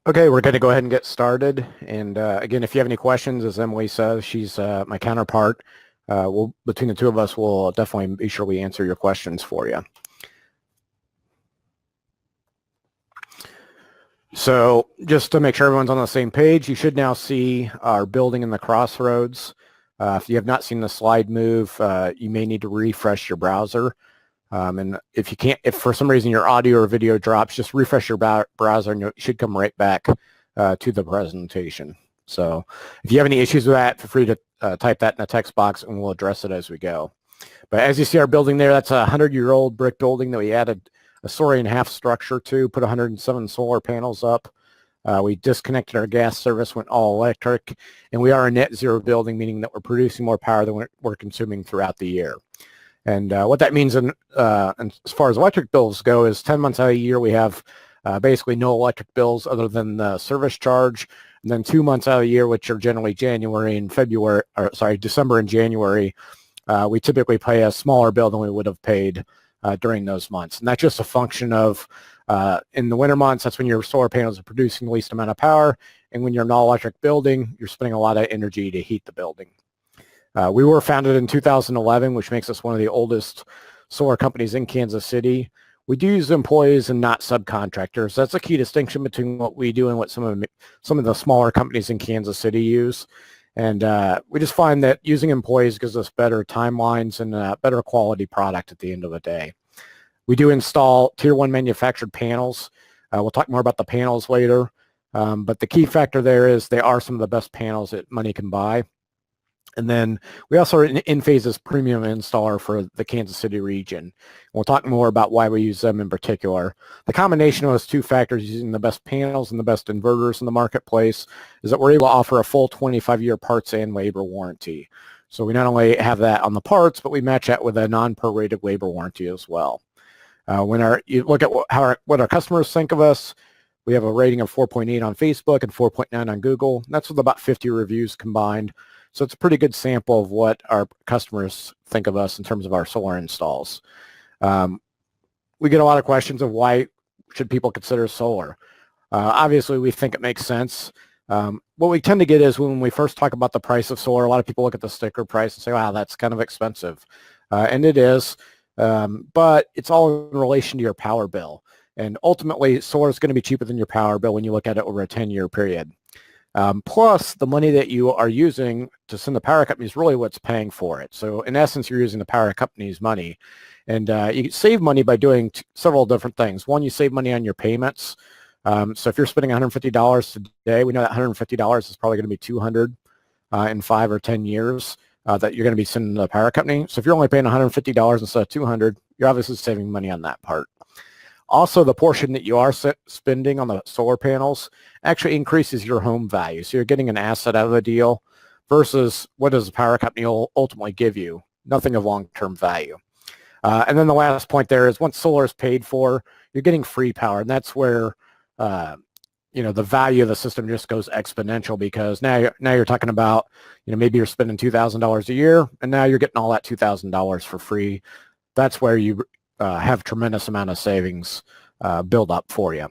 Okay, we're going to go ahead and get started. And again, if you have any questions, as Emily says, she's my counterpart. Between the two of us, we'll definitely be sure we answer your questions for you. So just to make sure everyone's on the same page, you should now see our building in the crossroads. If you have not seen the slide move, you may need to refresh your browser. And if you can't, if for some reason your audio or video drops, just refresh your browser and you should come right back to the presentation. So if you have any issues with that, feel free to type that in the text box and we'll address it as we go. But as you see our building there, that's a 100-year-old brick building that we added a story and a half structure to, put 107 solar panels up. We disconnected our gas service, went all electric, and we are a net zero building, meaning that we're producing more power than we're consuming throughout the year. And what that means as far as electric bills go is 10 months out of the year we have basically no electric bills other than the service charge. And then 2 months out of the year, which are generally January and February, or sorry, December and January, we typically pay a smaller bill than we would have paid during those months. And that's just a function of in the winter months, that's when your solar panels are producing the least amount of power. And when you're an all-electric building, you're spending a lot of energy to heat the building. We were founded in 2011, which makes us one of the oldest solar companies in Kansas City. We do use employees and not subcontractors. That's a key distinction between what we do and what some of the smaller companies in Kansas City use. And we just find that using employees gives us better timelines and a better quality product at the end of the day. We do install Tier 1 manufactured panels. We'll talk more about the panels later. But the key factor there is they are some of the best panels that money can buy. And then we also are in phases premium installer for the Kansas City region. We'll talk more about why we use them in particular. The combination of those two factors, using the best panels and the best inverters in the marketplace, is that we're able to offer a full 25-year parts and labor warranty. So we not only have that on the parts, but we match that with a non-prorated labor warranty as well. When you look at what our customers think of us, we have a rating of 4.8 on Facebook and 4.9 on Google. That's with about 50 reviews combined. So it's a pretty good sample of what our customers think of us in terms of our solar installs. We get a lot of questions of why should people consider solar. Obviously, we think it makes sense. What we tend to get is when we first talk about the price of solar, a lot of people look at the sticker price and say, wow, that's kind of expensive. And it is, but it's all in relation to your power bill. And ultimately, solar is going to be cheaper than your power bill when you look at it over a 10-year period. Plus, the money that you are using to send the power company is really what's paying for it. So in essence, you're using the power company's money. And you save money by doing several different things. One, you save money on your payments. So if you're spending $150 today, we know that $150 is probably going to be $200 in 5 or 10 years that you're going to be sending to the power company. So if you're only paying $150 instead of $200, you're obviously saving money on that part. Also, the portion that you are spending on the solar panels actually increases your home value. So you're getting an asset out of the deal versus what does the power company ultimately give you? Nothing of long-term value. And then the last point there is once solar is paid for, you're getting free power. And that's where the value of the system just goes exponential because now you're talking about, maybe you're spending $2,000 a year and now you're getting all that $2,000 for free. That's where you have tremendous amount of savings build up for you.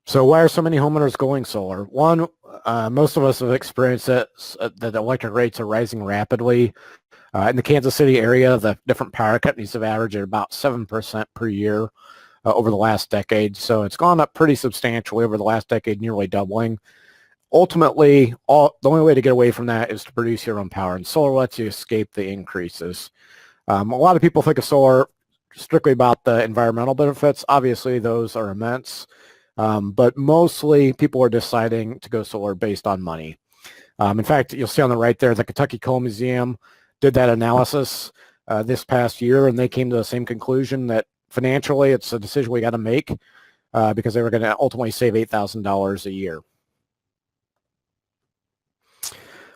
So why are so many homeowners going solar? One, most of us have experienced that the electric rates are rising rapidly. In the Kansas City area, the different power companies have averaged at about 7% per year over the last decade. So it's gone up pretty substantially over the last decade, nearly doubling. Ultimately, the only way to get away from that is to produce your own power, and solar lets you escape the increases. A lot of people think of solar strictly about the environmental benefits. Obviously, those are immense, but mostly people are deciding to go solar based on money. In fact, you'll see on the right there, the Kentucky Coal Museum did that analysis this past year, and they came to the same conclusion that financially it's a decision we got to make because they were going to ultimately save $8,000 a year.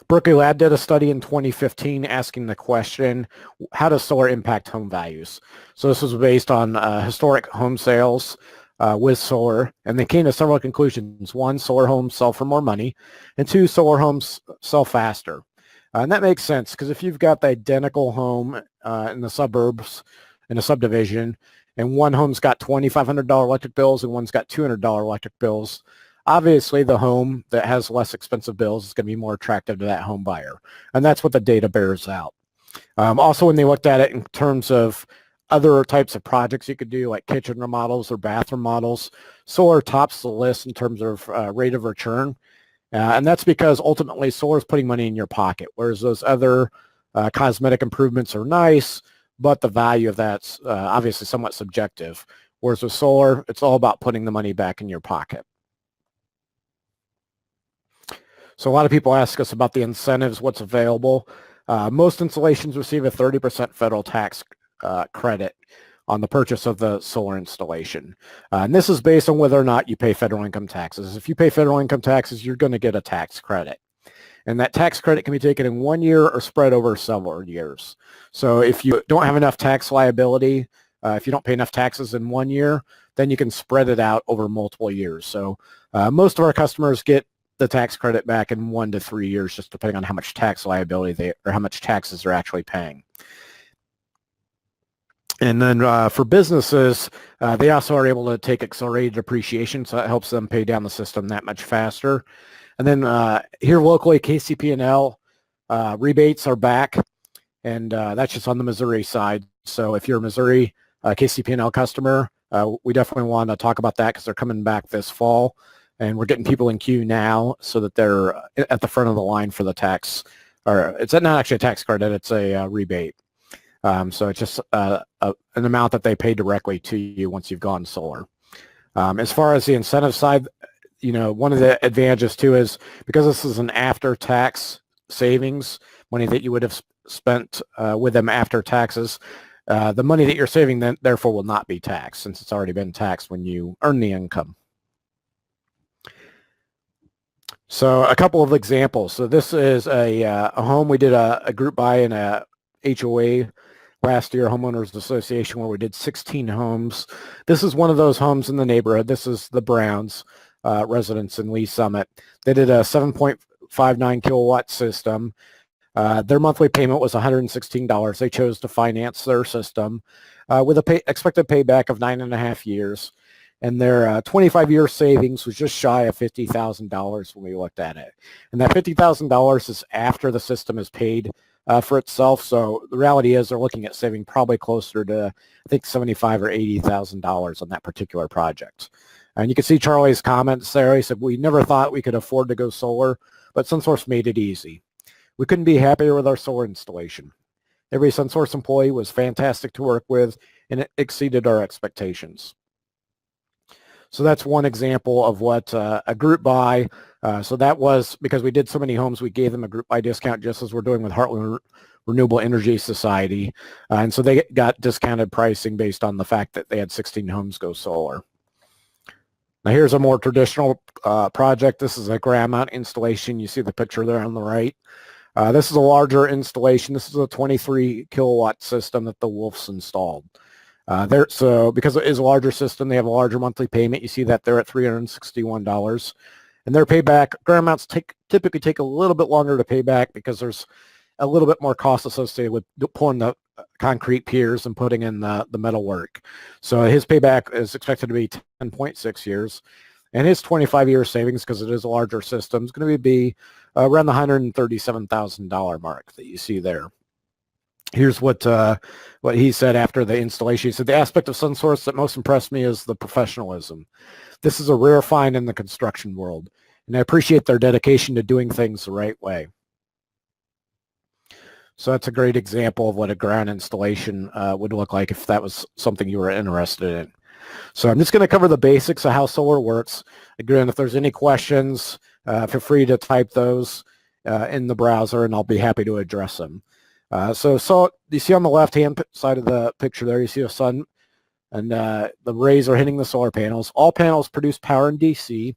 Berkeley Lab did a study in 2015 asking the question, how does solar impact home values? So this was based on historic home sales with solar, and they came to several conclusions. One, solar homes sell for more money, and two, solar homes sell faster. And that makes sense because if you've got the identical home in the suburbs, in a subdivision, and one home's got $2,500 electric bills and one's got $200 electric bills, obviously the home that has less expensive bills is going to be more attractive to that home buyer. And that's what the data bears out. Also, when they looked at it in terms of other types of projects you could do, like kitchen remodels or bathroom models, solar tops the list in terms of rate of return. And that's because ultimately solar is putting money in your pocket, whereas those other cosmetic improvements are nice, but the value of that's obviously somewhat subjective. Whereas with solar, it's all about putting the money back in your pocket. So a lot of people ask us about the incentives, what's available. Most installations receive a 30% federal tax credit on the purchase of the solar installation. And this is based on whether or not you pay federal income taxes. If you pay federal income taxes, you're going to get a tax credit. And that tax credit can be taken in 1 year or spread over several years. So if you don't have enough tax liability, if you don't pay enough taxes in 1 year, then you can spread it out over multiple years. So most of our customers get the tax credit back in 1 to 3 years, just depending on how much tax liability or how much taxes they're actually paying. And then for businesses, they also are able to take accelerated depreciation, so that helps them pay down the system that much faster. And then here locally, KCP&L rebates are back, and that's just on the Missouri side. So if you're a Missouri KCP&L customer, we definitely want to talk about that because they're coming back this fall, and we're getting people in queue now so that they're at the front of the line for the tax, or it's not actually a tax credit, it's a rebate. So it's just an amount that they pay directly to you once you've gone solar. As far as the incentive side, you know, one of the advantages too is because this is an after-tax savings, money that you would have spent with them after taxes, the money that you're saving then therefore will not be taxed since it's already been taxed when you earn the income. So a couple of examples. So this is a home we did a group buy in a HOA last year, Homeowners Association, where we did 16 homes. This is one of those homes in the neighborhood. This is the Browns residence in Lee Summit. They did a 7.59 kilowatt system. Their monthly payment was $116. They chose to finance their system with a expected payback of 9.5 years. And their 25-year savings was just shy of $50,000 when we looked at it. And that $50,000 is after the system is paid for itself. So the reality is they're looking at saving probably closer to, I think, $75,000 or $80,000 on that particular project. And you can see Charlie's comments there. He said, we never thought we could afford to go solar, but SunSource made it easy. We couldn't be happier with our solar installation. Every SunSource employee was fantastic to work with, and it exceeded our expectations. So that's one example of what a group buy. So that was because we did so many homes, we gave them a group buy discount just as we're doing with Heartland Renewable Energy Society. And so they got discounted pricing based on the fact that they had 16 homes go solar. Now here's a more traditional project. This is a ground mount installation. You see the picture there on the right. This is a larger installation. This is a 23 kilowatt system that the Wolfs installed. So because it is a larger system, they have a larger monthly payment. You see that they're at $361. And their payback, ground mounts typically take a little bit longer to pay back because there's a little bit more cost associated with pouring the concrete piers and putting in the metal work. So his payback is expected to be 10.6 years. And his 25-year savings, because it is a larger system, is going to be around the $137,000 mark that you see there. Here's what he said after the installation. He said, the aspect of SunSource that most impressed me is the professionalism. This is a rare find in the construction world, and I appreciate their dedication to doing things the right way. So that's a great example of what a ground installation would look like if that was something you were interested in. So I'm just going to cover the basics of how solar works. Again, if there's any questions, feel free to type those in the browser, and I'll be happy to address them. So you see on the left-hand side of the picture there, you see a sun, and the rays are hitting the solar panels. All panels produce power in DC.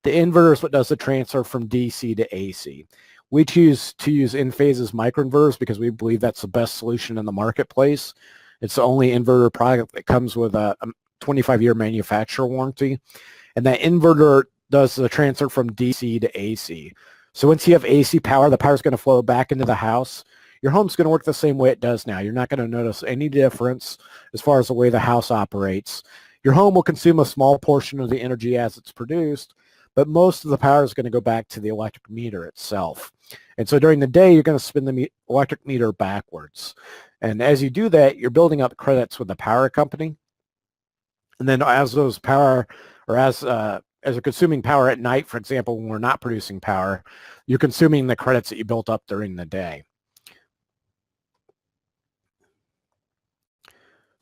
The inverter is what does the transfer from DC to AC. We choose to use in-phases microinverters because we believe that's the best solution in the marketplace. It's the only inverter product that comes with a 25-year manufacturer warranty. And that inverter does the transfer from DC to AC. So once you have AC power, the power is going to flow back into the house. your home's going to work the same way it does now. You're not going to notice any difference as far as the way the house operates. Your home will consume a small portion of the energy as it's produced, but most of the power is going to go back to the electric meter itself. And so during the day, you're going to spin the electric meter backwards. And as you do that, you're building up credits with the power company. And then as those power, or as you're consuming power at night, for example, when we're not producing power, you're consuming the credits that you built up during the day.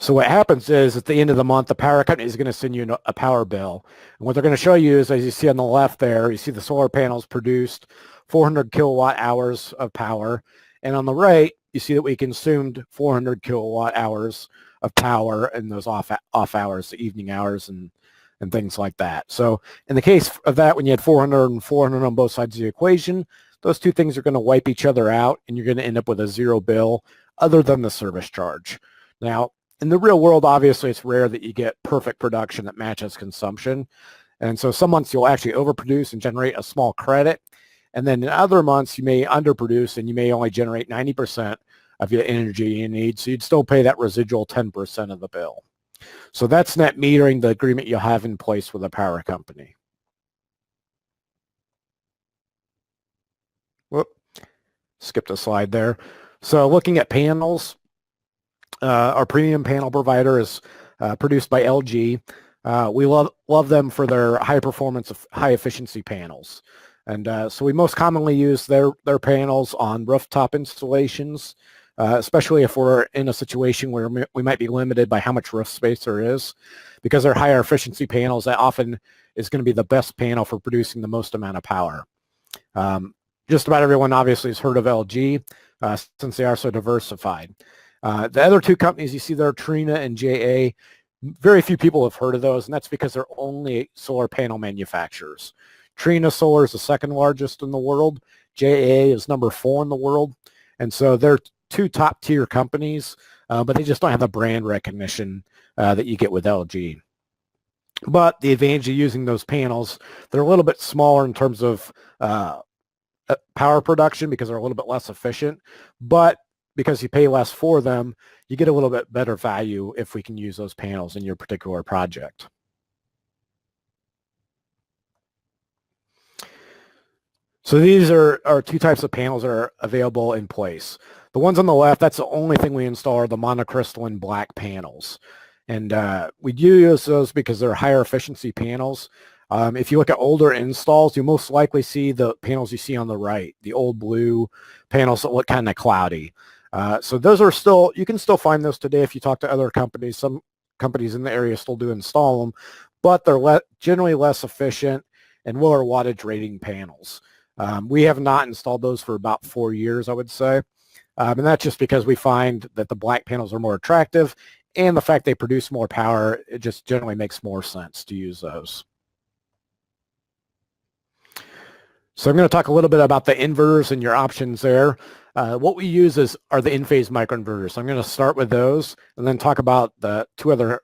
So what happens is at the end of the month, the power company is going to send you a power bill. And what they're going to show you is, as you see on the left there, you see the solar panels produced 400 kilowatt hours of power. And on the right, you see that we consumed 400 kilowatt hours of power in those off hours, the evening hours and things like that. So in the case of that, when you had 400 and 400 on both sides of the equation, those two things are going to wipe each other out, and you're going to end up with a zero bill other than the service charge. Now, in the real world, obviously, it's rare that you get perfect production that matches consumption. And so some months you'll actually overproduce and generate a small credit. And then in other months, you may underproduce and you may only generate 90% of your energy you need. So you'd still pay that residual 10% of the bill. So that's net metering, the agreement you'll have in place with a power company. Whoop, skipped a slide there. So looking at panels, our premium panel provider is produced by LG. We love them for their high performance, high efficiency panels. And so we most commonly use their panels on rooftop installations, especially if we're in a situation where we might be limited by how much roof space there is. Because they're higher efficiency panels, that often is going to be the best panel for producing the most amount of power. Just about everyone obviously has heard of LG since they are so diversified. The other two companies you see there, Trina and JA, very few people have heard of those, and that's because they're only solar panel manufacturers. Trina Solar is the second largest in the world. JA is number 4 in the world. And so they're two top-tier companies, but they just don't have the brand recognition that you get with LG. But the advantage of using those panels, they're a little bit smaller in terms of power production because they're a little bit less efficient. But because you pay less for them, you get a little bit better value if we can use those panels in your particular project. So these are two types of panels that are available in place. The ones on the left, that's the only thing we install, are the monocrystalline black panels. And we do use those because they're higher efficiency panels. If you look at older installs, you'll most likely see the panels you see on the right, the old blue panels that look kind of cloudy. So those are still, you can still find those today if you talk to other companies. Some companies in the area still do install them, but they're generally less efficient and lower wattage rating panels. We have not installed those for about 4 years, I would say. And that's just because we find that the black panels are more attractive, and the fact they produce more power, it just generally makes more sense to use those. So I'm going to talk a little bit about the inverters and your options there. What we use are the in-phase microinverters. So I'm going to start with those and then talk about the two other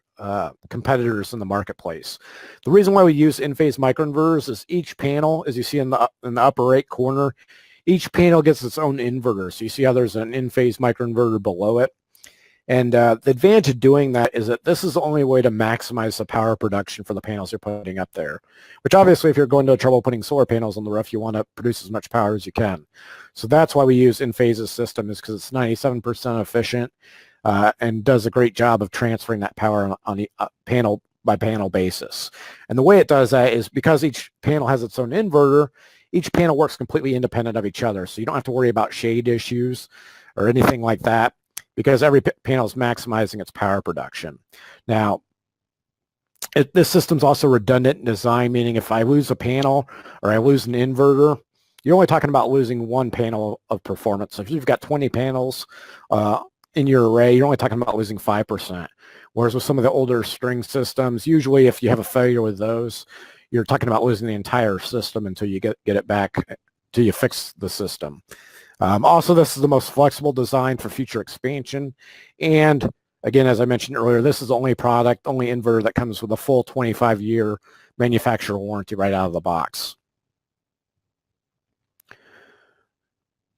competitors in the marketplace. The reason why we use in-phase microinverters is each panel, as you see in the upper right corner, each panel gets its own inverter. So you see how there's an in-phase microinverter below it. And the advantage of doing that is that this is the only way to maximize the power production for the panels you're putting up there, which obviously if you're going to trouble putting solar panels on the roof, you want to produce as much power as you can. So that's why we use in-phases system, is because it's 97% efficient and does a great job of transferring that power on the panel by panel basis. And the way it does that is because each panel has its own inverter, each panel works completely independent of each other. So you don't have to worry about shade issues or anything like that, because every panel is maximizing its power production. Now, this system's also redundant in design, meaning if I lose a panel or I lose an inverter, you're only talking about losing one panel of performance. So if you've got 20 panels in your array, you're only talking about losing 5%. Whereas with some of the older string systems, usually if you have a failure with those, you're talking about losing the entire system until you get it back, until you fix the system. Also, this is the most flexible design for future expansion. And again, as I mentioned earlier, this is the only inverter that comes with a full 25-year manufacturer warranty right out of the box.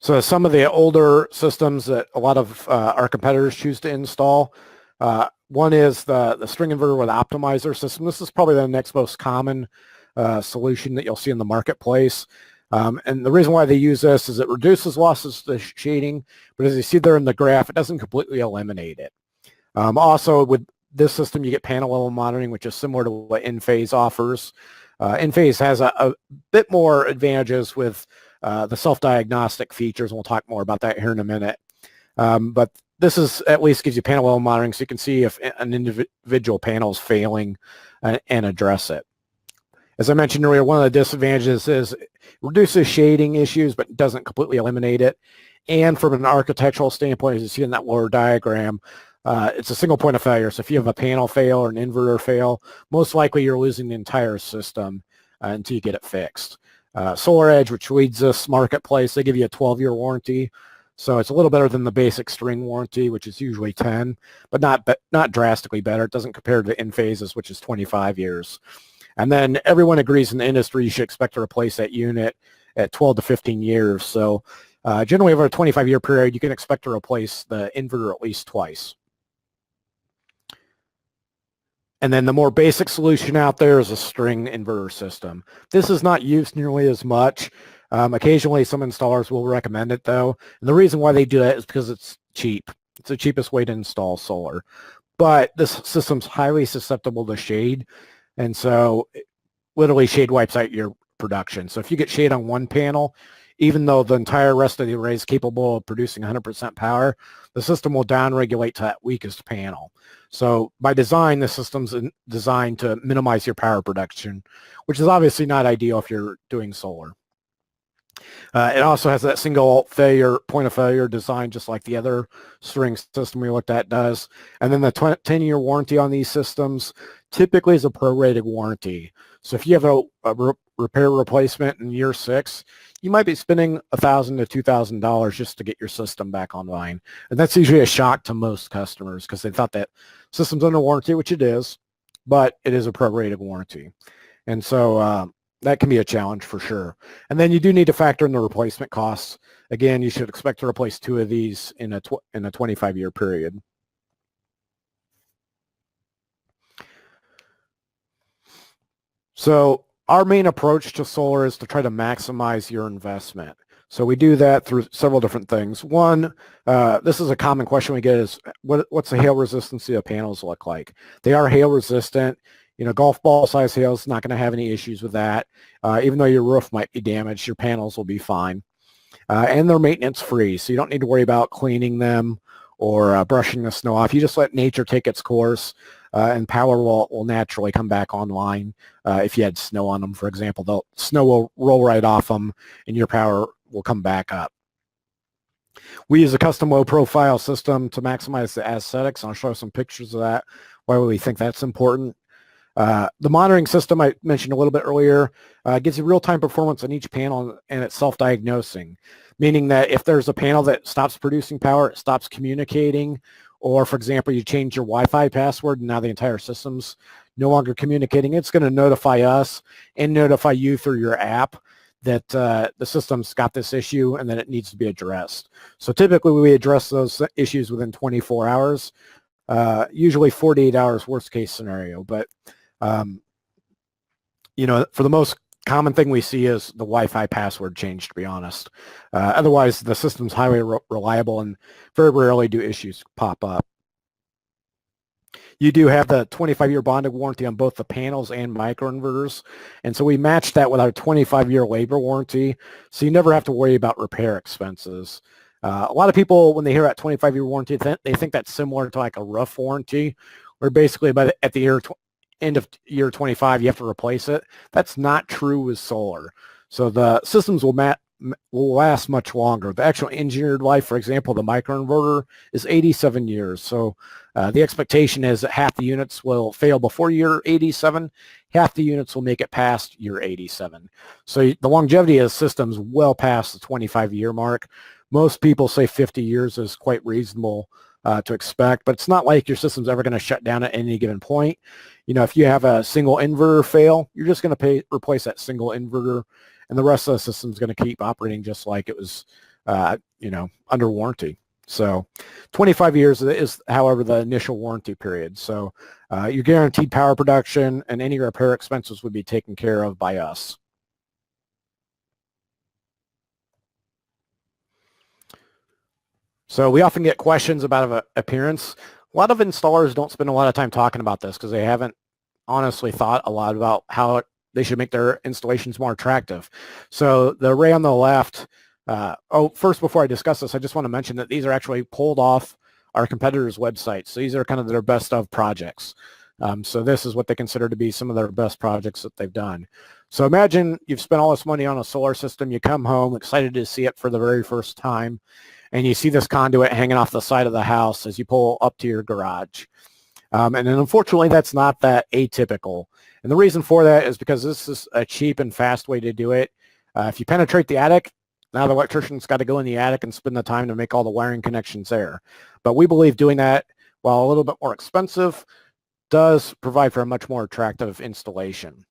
So some of the older systems that a lot of our competitors choose to install, one is the string inverter with optimizer system. This is probably the next most common solution that you'll see in the marketplace. And the reason why they use this is it reduces losses to shading, but as you see there in the graph, it doesn't completely eliminate it. Also, with this system, you get panel level monitoring, which is similar to what Enphase offers. Enphase has a bit more advantages with the self-diagnostic features, and we'll talk more about that here in a minute. But this is at least gives you panel level monitoring, so you can see if an individual panel is failing and address it. As I mentioned earlier, one of the disadvantages is it reduces shading issues, but doesn't completely eliminate it. And from an architectural standpoint, as you see in that lower diagram, it's a single point of failure. So if you have a panel fail or an inverter fail, most likely you're losing the entire system until you get it fixed. SolarEdge, which leads this marketplace, they give you a 12-year warranty. So it's a little better than the basic string warranty, which is usually 10, but not drastically better. It doesn't compare to Enphase's, which is 25 years. And then everyone agrees in the industry you should expect to replace that unit at 12 to 15 years. So generally over a 25-year period, you can expect to replace the inverter at least twice. And then the more basic solution out there is a string inverter system. This is not used nearly as much. Occasionally some installers will recommend it though. And the reason why they do that is because it's cheap. It's the cheapest way to install solar. But this system's highly susceptible to shade. And so literally shade wipes out your production. So if you get shade on one panel, even though the entire rest of the array is capable of producing 100% power, the system will downregulate to that weakest panel. So by design, the system's designed to minimize your power production, which is obviously not ideal if you're doing solar. It also has that single point of failure design, just like the other string system we looked at does. And then the 10-year warranty on these systems typically is a prorated warranty. So if you have a repair replacement in year 6, you might be spending $1,000 to $2,000 just to get your system back online. And that's usually a shock to most customers because they thought that system's under warranty, which it is, but it is a prorated warranty. And so that can be a challenge for sure. And then you do need to factor in the replacement costs. Again, you should expect to replace 2 of these in a 25-year period. So our main approach to solar is to try to maximize your investment. So we do that through several different things. One, this is a common question we get is, what's the hail resistancy of panels look like? They are hail resistant. You know, golf ball size hail is not going to have any issues with that. Even though your roof might be damaged, your panels will be fine. And they're maintenance free, so you don't need to worry about cleaning them or brushing the snow off. You just let nature take its course, and power will naturally come back online. If you had snow on them, for example, the snow will roll right off them and your power will come back up. We use a custom low profile system to maximize the aesthetics. I'll show some pictures of that, why we think that's important. The monitoring system I mentioned a little bit earlier gives you real-time performance on each panel, and it's self-diagnosing, meaning that if there's a panel that stops producing power, it stops communicating, or for example, you change your Wi-Fi password and now the entire system's no longer communicating, it's going to notify us and notify you through your app that the system's got this issue and that it needs to be addressed. So typically we address those issues within 24 hours, usually 48 hours worst case scenario. But you know, for the most common thing we see is the Wi-Fi password change, to be honest. Otherwise, the system's highly reliable and very rarely do issues pop up. You do have the 25-year bonded warranty on both the panels and microinverters, and so we match that with our 25-year labor warranty, so you never have to worry about repair expenses. A lot of people, when they hear that 25-year warranty, they think that's similar to like a roof warranty, where basically at the end of year 25, you have to replace it. That's not true with solar. So the systems will last much longer. The actual engineered life, for example, the microinverter is 87 years. So the expectation is that half the units will fail before year 87, half the units will make it past year 87. So the longevity of the system is well past the 25-year mark. Most people say 50 years is quite reasonable to expect, but it's not like your system's ever going to shut down at any given point. You know, if you have a single inverter fail, you're just going to replace that single inverter, and the rest of the system's going to keep operating just like it was under warranty. So 25 years is, however, the initial warranty period. So your guaranteed power production and any repair expenses would be taken care of by us. So we often get questions about appearance. A lot of installers don't spend a lot of time talking about this because they haven't honestly thought a lot about how they should make their installations more attractive. So the array on the left, first before I discuss this, I just want to mention that these are actually pulled off our competitors' websites. So these are kind of their best of projects. So this is what they consider to be some of their best projects that they've done. So imagine you've spent all this money on a solar system, you come home excited to see it for the very first time, and you see this conduit hanging off the side of the house as you pull up to your garage. And then unfortunately, that's not that atypical. And the reason for that is because this is a cheap and fast way to do it. If you penetrate the attic, now the electrician's got to go in the attic and spend the time to make all the wiring connections there. But we believe doing that, while a little bit more expensive, does provide for a much more attractive installation.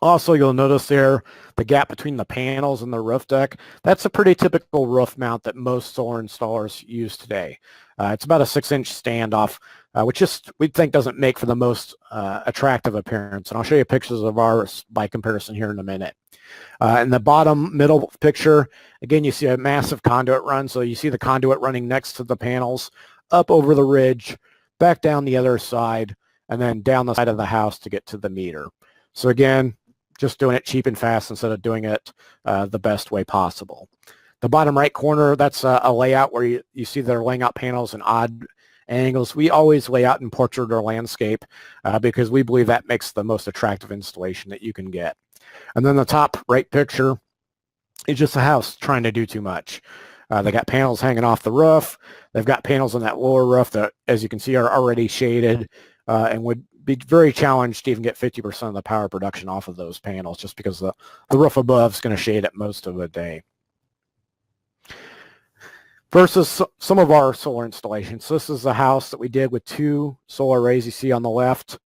Also, you'll notice there the gap between the panels and the roof deck. That's a pretty typical roof mount that most solar installers use today. It's about a 6-inch standoff, which we think doesn't make for the most attractive appearance. And I'll show you pictures of ours by comparison here in a minute. In the bottom middle picture, again, you see a massive conduit run. So you see the conduit running next to the panels, up over the ridge, back down the other side, and then down the side of the house to get to the meter. So again, just doing it cheap and fast instead of doing it the best way possible. The bottom right corner, that's a layout where you see they're laying out panels in odd angles. We always lay out in portrait or landscape because we believe that makes the most attractive installation that you can get. And then the top right picture is just a house trying to do too much. They got panels hanging off the roof. They've got panels on that lower roof that, as you can see, are already shaded and would be very challenged to even get 50% of the power production off of those panels just because the roof above is going to shade it most of the day. Versus some of our solar installations. So this is a house that we did with 2 solar arrays. You see on the left,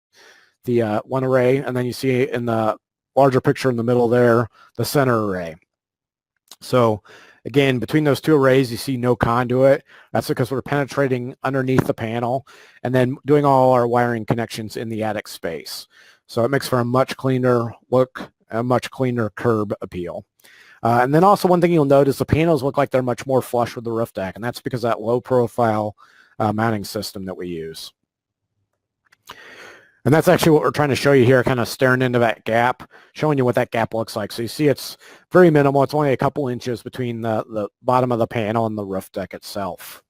the one array, and then you see in the larger picture in the middle there, the center array. So again, between those 2 arrays, you see no conduit. That's because we're penetrating underneath the panel and then doing all our wiring connections in the attic space. So it makes for a much cleaner look, a much cleaner curb appeal. And then also one thing you'll notice, the panels look like they're much more flush with the roof deck, and that's because of that low profile mounting system that we use. And that's actually what we're trying to show you here, kind of staring into that gap, showing you what that gap looks like. So you see it's very minimal. It's only a couple inches between the bottom of the panel and the roof deck itself.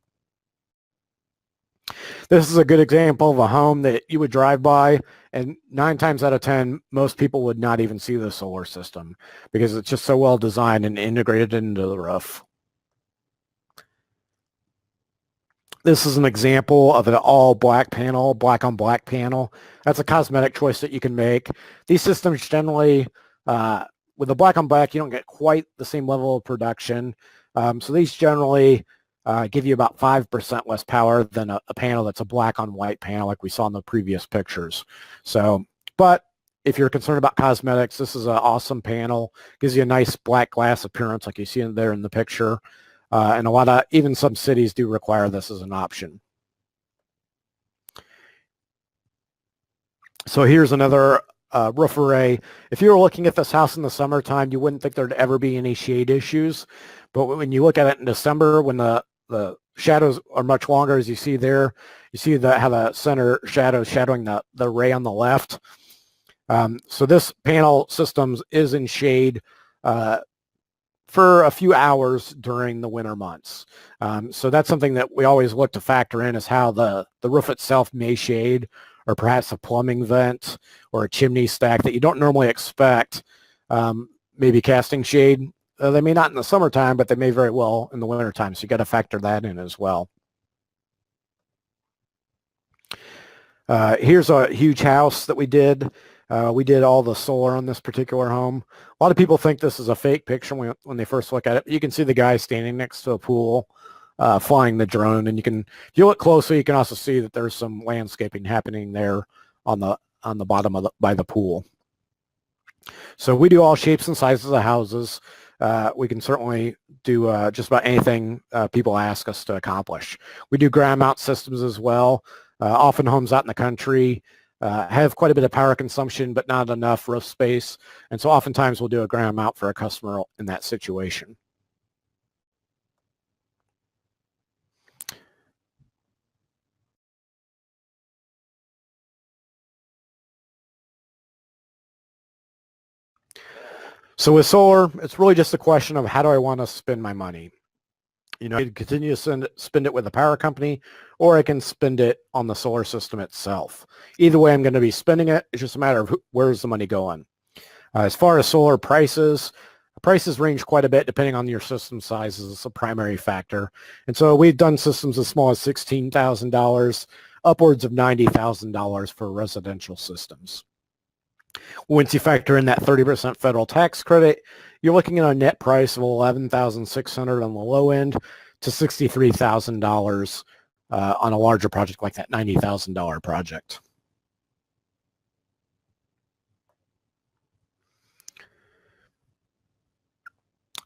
This is a good example of a home that you would drive by, and 9 times out of 10, most people would not even see the solar system because it's just so well designed and integrated into the roof. This is an example of an all black panel, black on black panel. That's a cosmetic choice that you can make. These systems generally, with the black on black, you don't get quite the same level of production. So these generally give you about 5% less power than a panel that's a black on white panel like we saw in the previous pictures. So, but if you're concerned about cosmetics, this is an awesome panel. Gives you a nice black glass appearance like you see in there in the picture. And even some cities do require this as an option. So here's another roof array. If you were looking at this house in the summertime, you wouldn't think there'd ever be any shade issues. But when you look at it in December, when the shadows are much longer, as you see there, you see how the center shadow is shadowing the array on the left. So this panel system is in shade for a few hours during the winter months. So that's something that we always look to factor in, is how the roof itself may shade, or perhaps a plumbing vent or a chimney stack that you don't normally expect maybe casting shade. They may not in the summertime, but they may very well in the wintertime. So you got to factor that in as well. Here's a huge house that we did. We did all the solar on this particular home. A lot of people think this is a fake picture when they first look at it. You can see the guy standing next to a pool flying the drone, and if you look closely, you can also see that there's some landscaping happening there on the bottom by the pool. So we do all shapes and sizes of houses. we can certainly do just about anything people ask us to accomplish. We do ground mount systems as well. Often homes out in the country have quite a bit of power consumption, but not enough roof space. And so oftentimes we'll do a ground mount for a customer in that situation. So with solar, it's really just a question of how do I want to spend my money? You know, I can continue to spend it with a power company, or I can spend it on the solar system itself. Either way, I'm going to be spending it. It's just a matter of where's the money going. As far as solar prices range quite a bit depending on your system size as a primary factor. And so we've done systems as small as $16,000, upwards of $90,000 for residential systems. Once you factor in that 30% federal tax credit, you're looking at a net price of $11,600 on the low end to $63,000 on a larger project like that $90,000 project.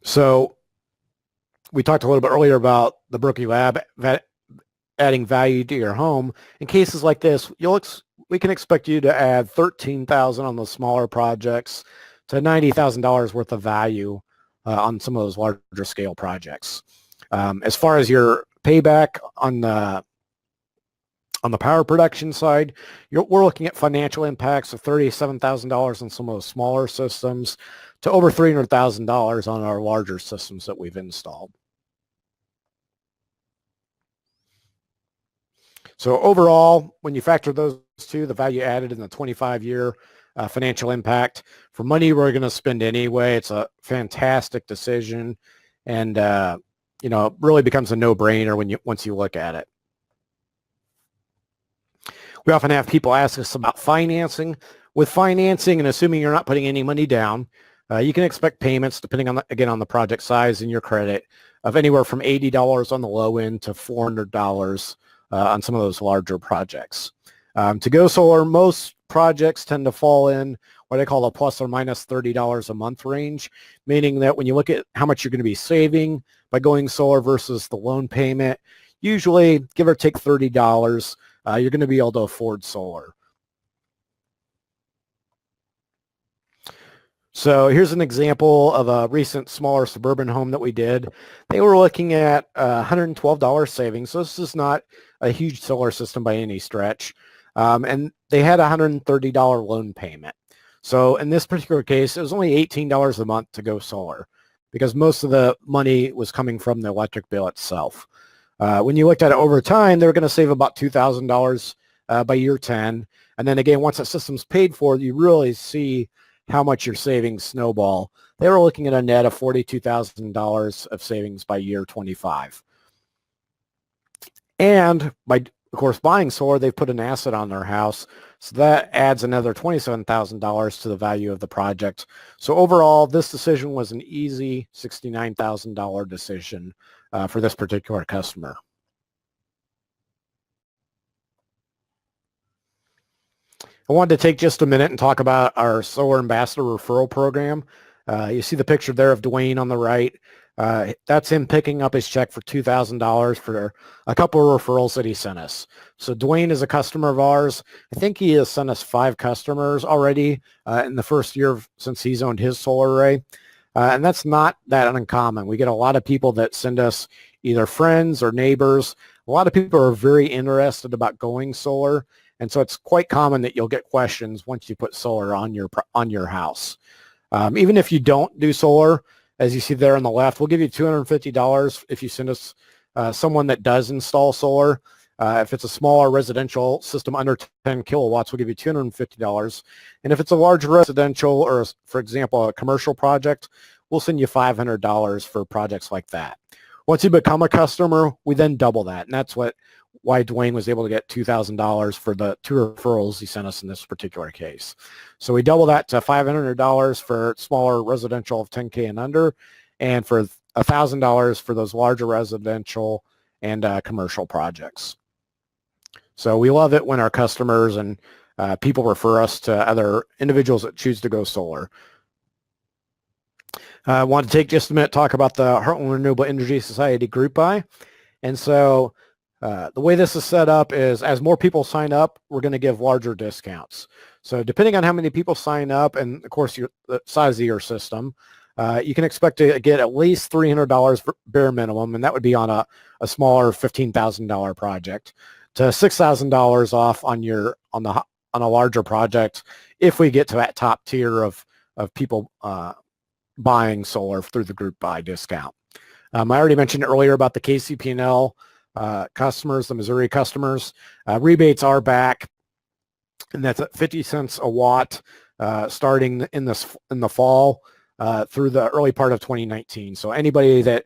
So we talked a little bit earlier about the Berkeley Lab adding value to your home. In cases like this, we can expect you to add $13,000 on the smaller projects to $90,000 worth of value on some of those larger scale projects. As far as your payback on the power production side, we're looking at financial impacts of $37,000 on some of those smaller systems to over $300,000 on our larger systems that we've installed. So overall, when you factor those two, the value added in the 25-year financial impact, for money we're going to spend anyway, it's a fantastic decision, and you know, it really becomes a no-brainer once you look at it. We often have people ask us about financing. With financing, and assuming you're not putting any money down, you can expect payments, depending on on the project size and your credit, of anywhere from $80 on the low end to $400 on some of those larger projects. To go solar, most projects tend to fall in what I call a plus or minus $30 a month range, meaning that when you look at how much you're going to be saving by going solar versus the loan payment, usually give or take $30, you're going to be able to afford solar. So here's an example of a recent smaller suburban home that we did. They were looking at $112 savings. So this is not a huge solar system by any stretch. And they had a $130 loan payment. So in this particular case, it was only $18 a month to go solar because most of the money was coming from the electric bill itself. When you looked at it over time, they were going to save about $2,000 by year 10. And then again, once the system's paid for, you really see how much your savings snowball. They were looking at a net of $42,000 of savings by year 25. And by, of course, buying solar, they've put an asset on their house. So that adds another $27,000 to the value of the project. So overall, this decision was an easy $69,000 decision for this particular customer. I wanted to take just a minute and talk about our Solar Ambassador Referral Program. You see the picture there of Dwayne on the right. That's him picking up his check for $2,000 for a couple of referrals that he sent us. So Dwayne is a customer of ours. I think he has sent us 5 customers already in the first year since he's owned his solar array. And that's not that uncommon. We get a lot of people that send us either friends or neighbors. A lot of people are very interested about going solar. And so it's quite common that you'll get questions once you put solar on your house. Even if you don't do solar, as you see there on the left, we'll give you $250 if you send us someone that does install solar. If it's a smaller residential system under 10 kilowatts, we'll give you $250. And if it's a large residential or, for example, a commercial project, we'll send you $500 for projects like that. Once you become a customer, we then double that. And that's why Dwayne was able to get $2,000 for the 2 referrals he sent us in this particular case. So we double that to $500 for smaller residential of 10K and under, and for $1,000 for those larger residential and commercial projects. So we love it when our customers and people refer us to other individuals that choose to go solar. I want to take just a minute to talk about the Heartland Renewable Energy Society group buy. And so the way this is set up is as more people sign up, we're going to give larger discounts. So depending on how many people sign up and, of course, the size of your system, you can expect to get at least $300 bare minimum, and that would be on a smaller $15,000 project, to $6,000 off on a larger project if we get to that top tier of people buying solar through the group buy discount. I already mentioned earlier about the KCP&L customers, the Missouri customers. Rebates are back, and that's at 50 cents a watt starting in the fall through the early part of 2019. So anybody that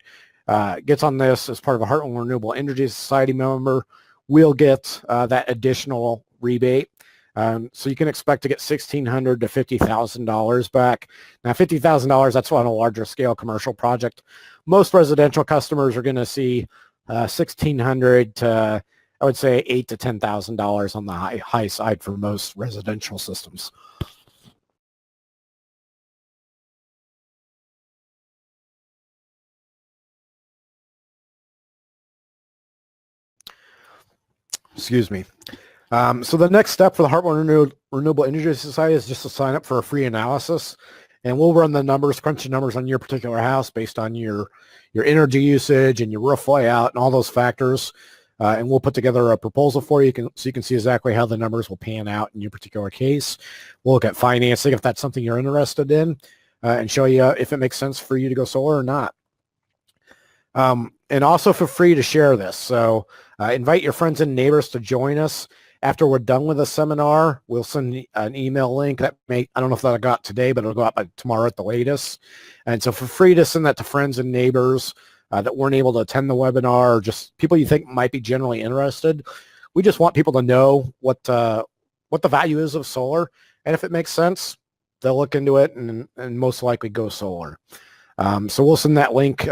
gets on this as part of a Heartland Renewable Energy Society member will get that additional rebate. So you can expect to get $1,600 to $50,000 back. Now, $50,000, that's on a larger scale commercial project. Most residential customers are going to see $1,600 to, I would say, $8,000 to $10,000 on the high side for most residential systems. Excuse me. So the next step for the Heartland Renewable Energy Society is just to sign up for a free analysis, and we'll run the numbers, crunch the numbers on your particular house based on your energy usage and your roof layout and all those factors, and we'll put together a proposal for you, so you can see exactly how the numbers will pan out in your particular case. We'll look at financing if that's something you're interested in, and show you if it makes sense for you to go solar or not. And also feel free to share this. So invite your friends and neighbors to join us. After we're done with the seminar, we'll send an email link that I don't know if that'll go out today, but it'll go out by tomorrow at the latest. And so feel free to send that to friends and neighbors that weren't able to attend the webinar, or just people you think might be generally interested. We just want people to know what the value is of solar. And if it makes sense, they'll look into it and most likely go solar. So we'll send that link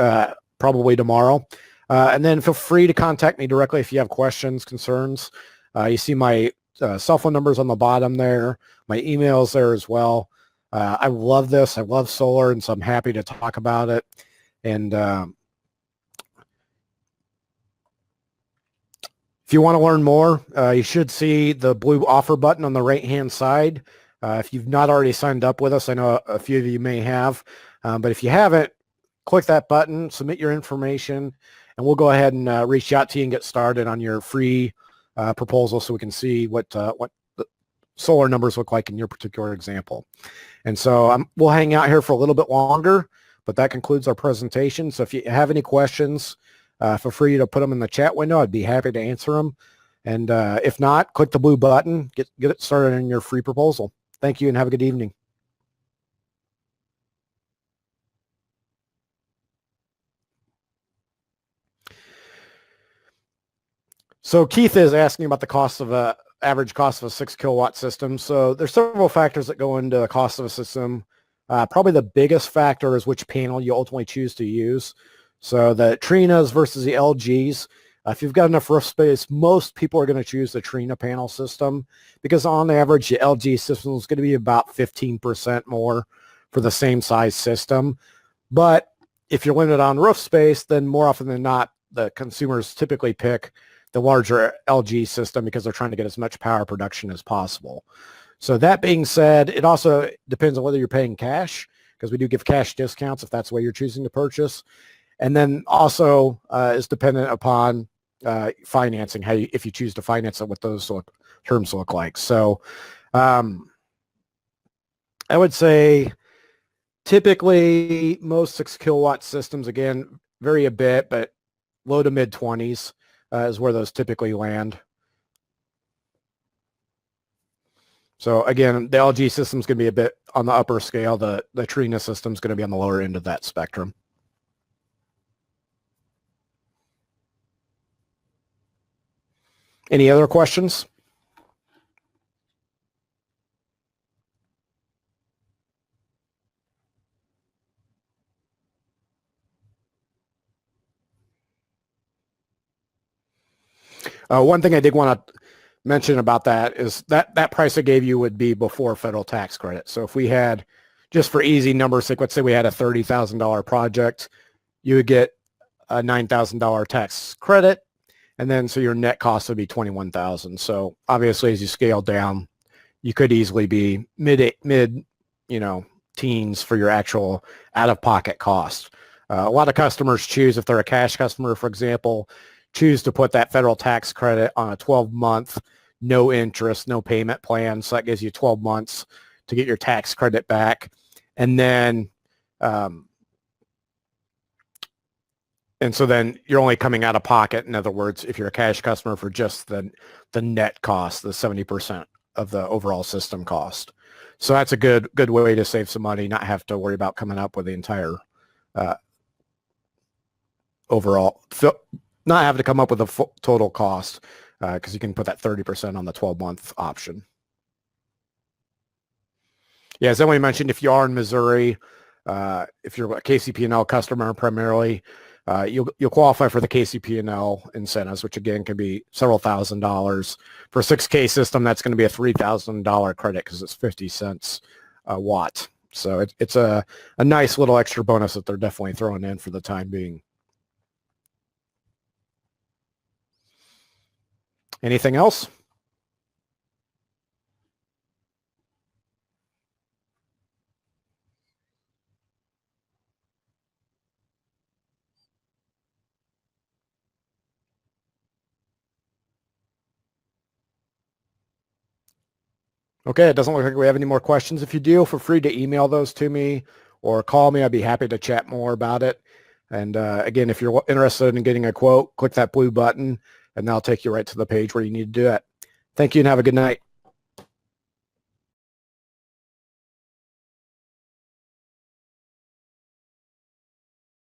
probably tomorrow. And then feel free to contact me directly if you have questions, concerns. You see my cell phone numbers on the bottom there. My email's there as well. I love this. I love solar, and so I'm happy to talk about it. And if you want to learn more, you should see the blue offer button on the right-hand side. If you've not already signed up with us, I know a few of you may have, but if you haven't, click that button, submit your information, and we'll go ahead and reach out to you and get started on your free proposal so we can see what the solar numbers look like in your particular example. And so we'll hang out here for a little bit longer, but that concludes our presentation. So if you have any questions, feel free to put them in the chat window. I'd be happy to answer them. And if not, click the blue button, get it started on your free proposal. Thank you and have a good evening. So Keith is asking about the cost of average cost of a 6 kilowatt system. So there's several factors that go into the cost of a system. Probably the biggest factor is which panel you ultimately choose to use. So the Trinas versus the LGs. If you've got enough roof space, most people are going to choose the Trina panel system because on average, the LG system is going to be about 15% more for the same size system. But if you're limited on roof space, then more often than not, the consumers typically pick the larger LG system because they're trying to get as much power production as possible. So that being said, it also depends on whether you're paying cash, because we do give cash discounts if that's the way you're choosing to purchase. And then also is dependent upon financing, if you choose to finance it, what those terms look like. So I would say typically most 6 kilowatt systems, again, vary a bit, but low to mid 20s is where those typically land. So again, the LG system is going to be a bit on the upper scale. The Trina system is going to be on the lower end of that spectrum. Any other questions? One thing I did want to mention about that is that price I gave you would be before federal tax credit. So if we had just for easy numbers sake, let's say we had a $30,000 project, you would get a $9,000 tax credit, and then so your net cost would be $21,000. So obviously, as you scale down, you could easily be mid, teens for your actual out-of-pocket cost. A lot of customers choose, if they're a cash customer, for example, choose to put that federal tax credit on a 12-month, no interest, no payment plan. So that gives you 12 months to get your tax credit back. And then, and so then you're only coming out of pocket. In other words, if you're a cash customer, for just the net cost, the 70% of the overall system cost. So that's a good way to save some money, not have to worry about coming up with the entire overall, not have to come up with a full total cost, because you can put that 30% on the 12-month option. Yeah, as Emily mentioned, if you are in Missouri, if you're a KCP&L customer primarily, you'll qualify for the KCP&L incentives, which again can be several $1,000s. For a 6K system, that's going to be a $3,000 credit because it's 50 cents a watt. So it's a nice little extra bonus that they're definitely throwing in for the time being. Anything else? Okay, it doesn't look like we have any more questions. If you do, feel free to email those to me or call me. I'd be happy to chat more about it. And again, if you're interested in getting a quote, click that blue button, and that'll take you right to the page where you need to do it. Thank you and have a good night.